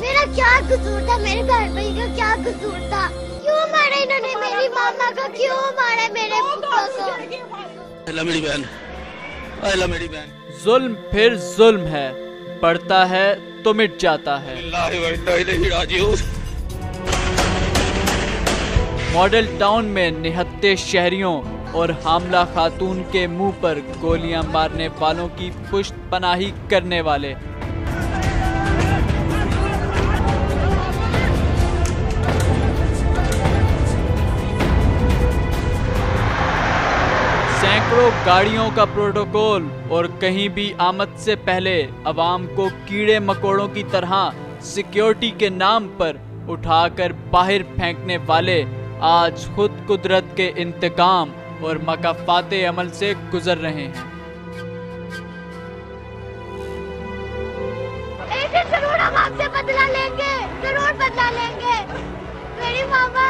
मेरा क्या कसूर था? मेरे घर भाई का क्या कसूर था? क्यों मारा इन्होंने मेरी मामा को? क्यों मारा मेरे पुत्र को? अल्लाह मेरी बहन, अल्लाह मेरी बहन। जुल्म फिर जुल्म है, बढ़ता है तो मिट जाता है। मॉडल टाउन में निहत्थे शहरियों और हामला खातून के मुंह पर गोलियां मारने वालों की पुष्ट पनाही करने वाले। सैकड़ों गाड़ियों का प्रोटोकॉल और कहीं भी आमद से पहले अवाम को कीड़े मकोड़ों की तरह सिक्योरिटी के नाम पर उठाकर बाहर फेंकने वाले आज खुद कुदरत के इंतकाम और मकाफाते अमल से गुजर रहे हैं। एक दिन जरूर हम आपसे बदला लेंगे, जरूर बदला लेंगे। मेरी मामा